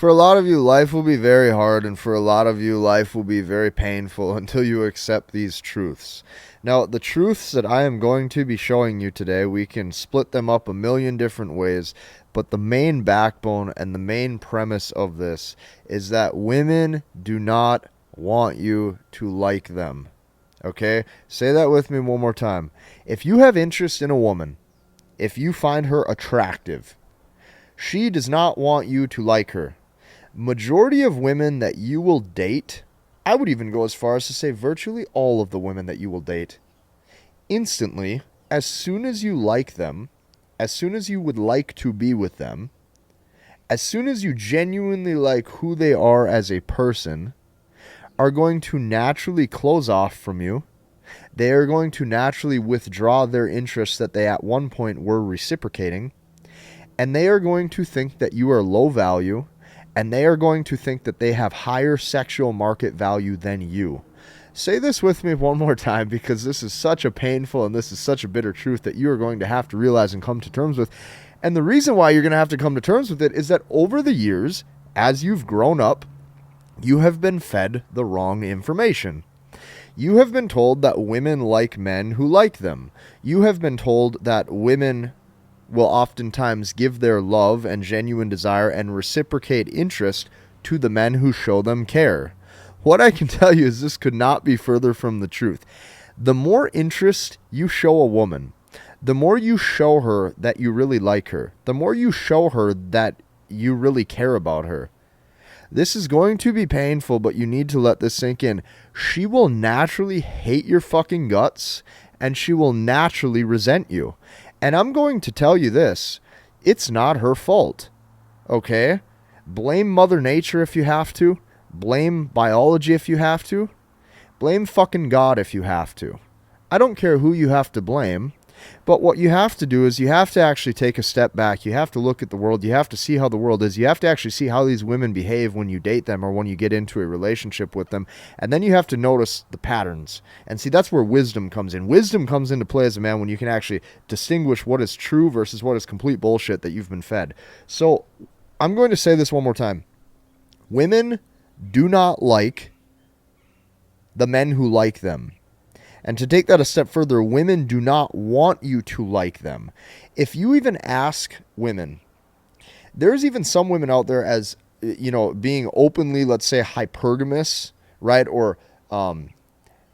For a lot of you, life will be very hard, and for a lot of you, life will be very painful until you accept these truths. Now, the truths that I am going to be showing you today, we can split them up a million different ways, but the main backbone and the main premise of this is that women do not want you to like them. Okay? Say that with me one more time. If you have interest in a woman, if you find her attractive, she does not want you to like her. Majority of women that you will date, I would even go as far as to say virtually all of the women that you will date, instantly, as soon as you like them, as soon as you would like to be with them, as soon as you genuinely like who they are as a person, are going to naturally close off from you. They are going to naturally withdraw their interests that they at one point were reciprocating, and they are going to think that you are low value, and they are going to think that they have higher sexual market value than you. Say this with me one more time, because this is such a painful and this is such a bitter truth that you are going to have to realize and come to terms with. And the reason why you're going to have to come to terms with it is that over the years, as you've grown up, you have been fed the wrong information. You have been told that women like men who like them. You have been told that women will oftentimes give their love and genuine desire and reciprocate interest to the men who show them care. What I can tell you is this could not be further from the truth. The more interest you show a woman, the more you show her that you really like her, the more you show her that you really care about her. This is going to be painful, but you need to let this sink in. She will naturally hate your fucking guts, and she will naturally resent you. And I'm going to tell you this, it's not her fault, okay? Blame Mother Nature if you have to. Blame biology if you have to. Blame fucking God if you have to. I don't care who you have to blame, but what you have to do is you have to actually take a step back. You have to look at the world. You have to see how the world is. You have to actually see how these women behave when you date them or when you get into a relationship with them. And then you have to notice the patterns. And see, that's where wisdom comes in. Wisdom comes into play as a man when you can actually distinguish what is true versus what is complete bullshit that you've been fed. So I'm going to say this one more time. Women do not like the men who like them. And to take that a step further, women do not want you to like them. If you even ask women, there's even some women out there as, you know, being openly, let's say, hypergamous, right? Or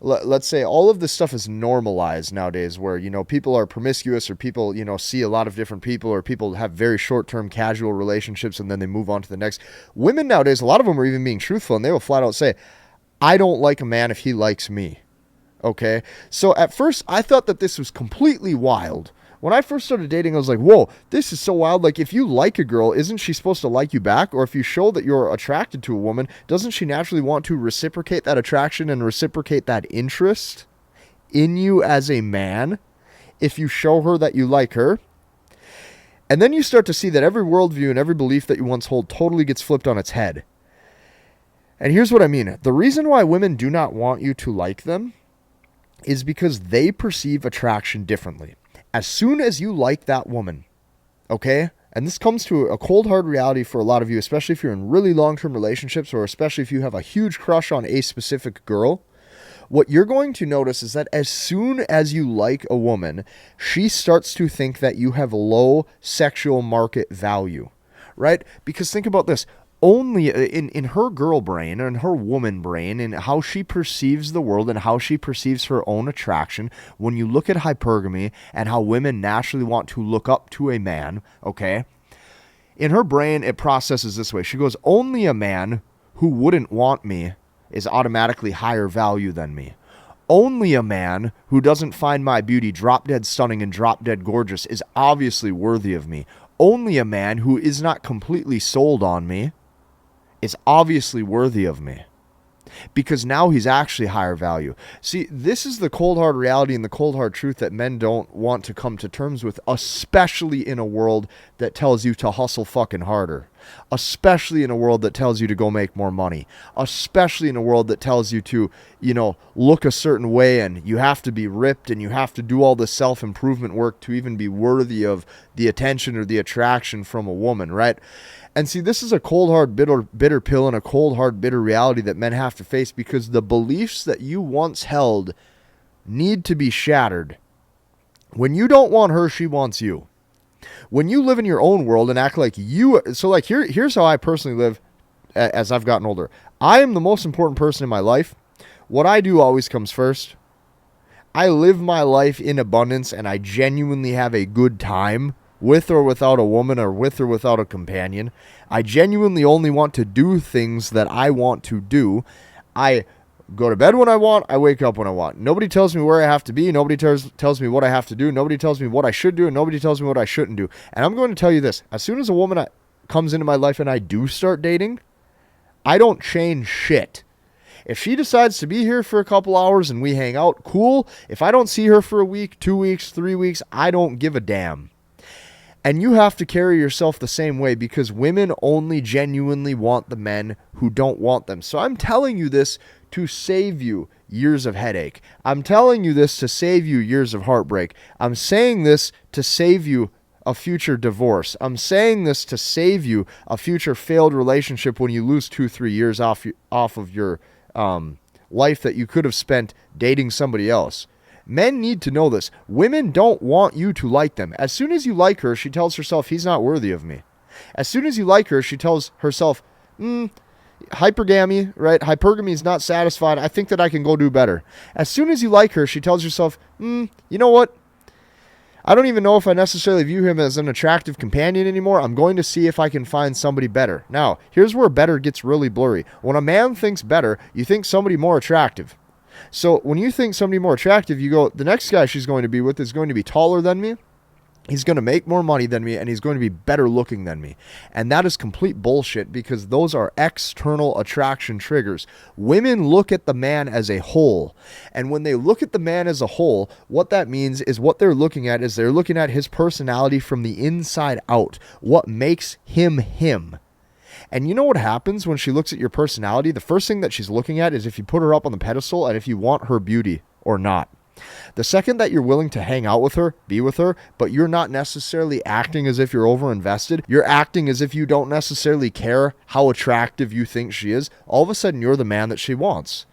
let's say all of this stuff is normalized nowadays where, you know, people are promiscuous or people, you know, see a lot of different people or people have very short-term casual relationships and then they move on to the next. Women nowadays, a lot of them are even being truthful and they will flat out say, I don't like a man if he likes me. Okay, so at first I thought that this was completely wild. When I first started dating, I was like, whoa, this is so wild. Like, if you like a girl, isn't she supposed to like you back? Or if you show that you're attracted to a woman, doesn't she naturally want to reciprocate that attraction and reciprocate that interest in you as a man if you show her that you like her? And then you start to see that every worldview and every belief that you once hold totally gets flipped on its head. And here's what I mean. The reason why women do not want you to like them is because they perceive attraction differently. As soon as you like that woman, okay, and this comes to a cold hard reality for a lot of you, especially if you're in really long-term relationships or especially if you have a huge crush on a specific girl, what you're going to notice is that as soon as you like a woman, she starts to think that you have low sexual market value, right? Because think about this. Only in her girl brain and her woman brain and how she perceives the world and how she perceives her own attraction, when you look at hypergamy and how women naturally want to look up to a man, okay, in her brain it processes this way. She goes, only a man who wouldn't want me is automatically higher value than me. Only a man who doesn't find my beauty drop dead stunning and drop dead gorgeous is obviously worthy of me. Only a man who is not completely sold on me is obviously worthy of me, because now he's actually higher value. See, this is the cold hard reality and the cold hard truth that men don't want to come to terms with, especially in a world that tells you to hustle fucking harder. especially in a world that tells you to go make more money, especially in a world that tells you to, look a certain way and you have to be ripped and you have to do all the self-improvement work to even be worthy of the attention or the attraction from a woman, right? And see, this is a cold, hard, bitter pill and a cold, hard, bitter reality that men have to face, because the beliefs that you once held need to be shattered. When you don't want her, she wants you. When you live in your own world and act like you, so like here's how I personally live as I've gotten older. I am the most important person in my life. What I do always comes first. I live my life in abundance and I genuinely have a good time with or without a woman or with or without a companion. I genuinely only want to do things that I want to do. I go to bed when I want. I wake up when I want. Nobody tells me where I have to be. Nobody tells me what I have to do. Nobody tells me what I should do, and nobody tells me what I shouldn't do. And I'm going to tell you this. As soon as a woman comes into my life and I do start dating, I don't change shit. If she decides to be here for a couple hours and we hang out, cool. If I don't see her for a week, 2 weeks, 3 weeks, I don't give a damn. And you have to carry yourself the same way, because women only genuinely want the men who don't want them. So I'm telling you this to save you years of headache. I'm telling you this to save you years of heartbreak. I'm saying this to save you a future divorce. I'm saying this to save you a future failed relationship when you lose 2-3 years off of your life that you could have spent dating somebody else. Men need to know this. Women don't want you to like them. As soon as you like her, she tells herself, he's not worthy of me. As soon as you like her, she tells herself, hypergamy, right? Hypergamy is not satisfied. I think that I can go do better. As soon as you like her, she tells herself, you know what? I don't even know if I necessarily view him as an attractive companion anymore. I'm going to see if I can find somebody better. Now, here's where better gets really blurry. When a man thinks better, you think somebody more attractive. So when you think somebody more attractive, you go, the next guy she's going to be with is going to be taller than me. He's going to make more money than me, and he's going to be better looking than me. And that is complete bullshit, because those are external attraction triggers. Women look at the man as a whole. And when they look at the man as a whole, what that means is what they're looking at is they're looking at his personality from the inside out. What makes him him. And you know what happens when she looks at your personality? The first thing that she's looking at is if you put her up on the pedestal and if you want her beauty or not. The second that you're willing to hang out with her, be with her, but you're not necessarily acting as if you're overinvested, you're acting as if you don't necessarily care how attractive you think she is, all of a sudden you're the man that she wants.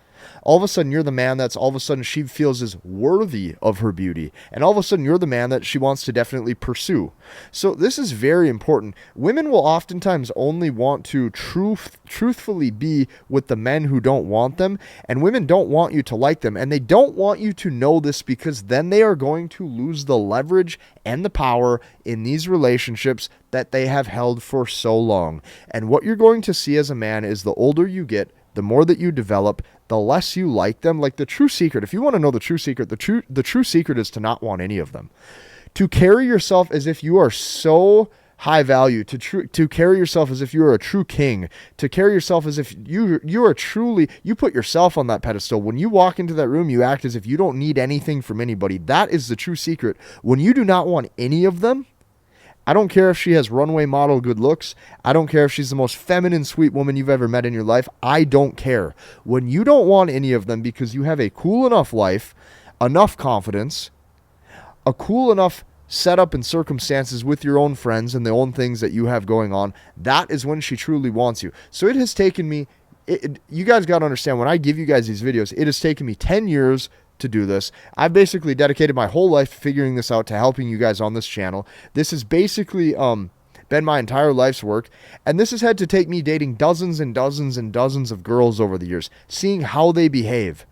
All of a sudden you're the man that's all of a sudden she feels is worthy of her beauty. And all of a sudden you're the man that she wants to definitely pursue. So this is very important. Women will oftentimes only want to truthfully be with the men who don't want them. And women don't want you to like them. And they don't want you to know this, because then they are going to lose the leverage and the power in these relationships that they have held for so long. And what you're going to see as a man is the older you get, the more that you develop, the less you like them. Like the true secret, if you want to know the true secret, the true secret is to not want any of them. To carry yourself as if you are so high value, to carry yourself as if you are a true king, to carry yourself as if you are truly, you put yourself on that pedestal. When you walk into that room, you act as if you don't need anything from anybody. That is the true secret. When you do not want any of them, I don't care if she has runway model good looks. I don't care if she's the most feminine, sweet woman you've ever met in your life. I don't care. When you don't want any of them because you have a cool enough life, enough confidence, a cool enough setup and circumstances with your own friends and the own things that you have going on, that is when she truly wants you. So it has taken me, you guys got to understand, when I give you guys these videos, it has taken me 10 years to do this. I've basically dedicated my whole life figuring this out, to helping you guys on this channel. This has basically been my entire life's work, and this has had to take me dating dozens and dozens and dozens of girls over the years, seeing how they behave,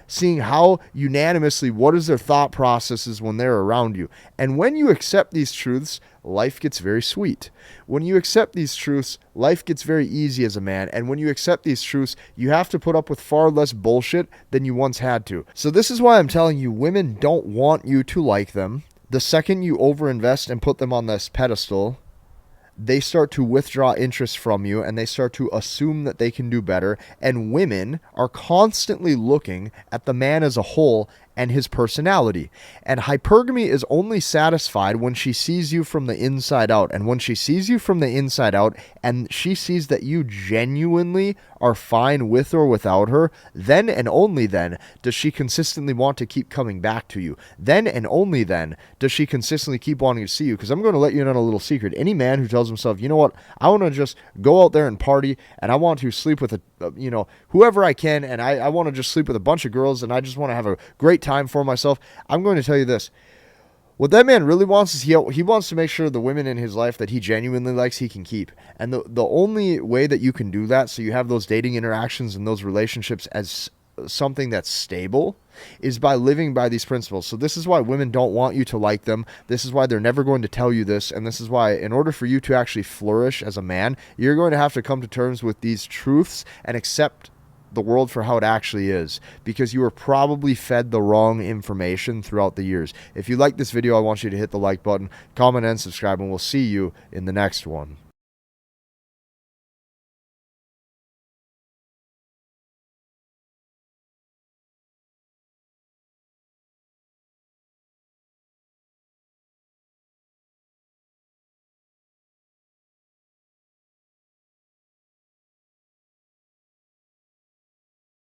seeing how unanimously, what is their thought processes when they're around you. And when you accept these truths, life gets very sweet. When you accept these truths, life gets very easy as a man. And when you accept these truths, you have to put up with far less bullshit than you once had to. So this is why I'm telling you, women don't want you to like them. The second you overinvest and put them on this pedestal, they start to withdraw interest from you, and they start to assume that they can do better. And women are constantly looking at the man as a whole and his personality. And hypergamy is only satisfied when she sees you from the inside out. And when she sees you from the inside out and she sees that you genuinely are fine with or without her, then and only then does she consistently want to keep coming back to you. Then and only then does she consistently keep wanting to see you. Because I'm going to let you in on a little secret. Any man who tells himself, you know what, I want to just go out there and party and I want to sleep with whoever I can, and I want to just sleep with a bunch of girls and I just want to have a great time for myself, I'm going to tell you this. What that man really wants is he wants to make sure the women in his life that he genuinely likes, he can keep. And the only way that you can do that, so you have those dating interactions and those relationships as something that's stable, is by living by these principles. So this is why women don't want you to like them. This is why they're never going to tell you this. And this is why, in order for you to actually flourish as a man, you're going to have to come to terms with these truths and accept the world for how it actually is, because you were probably fed the wrong information throughout the years. If you like this video, I want you to hit the like button, comment, and subscribe, and we'll see you in the next one.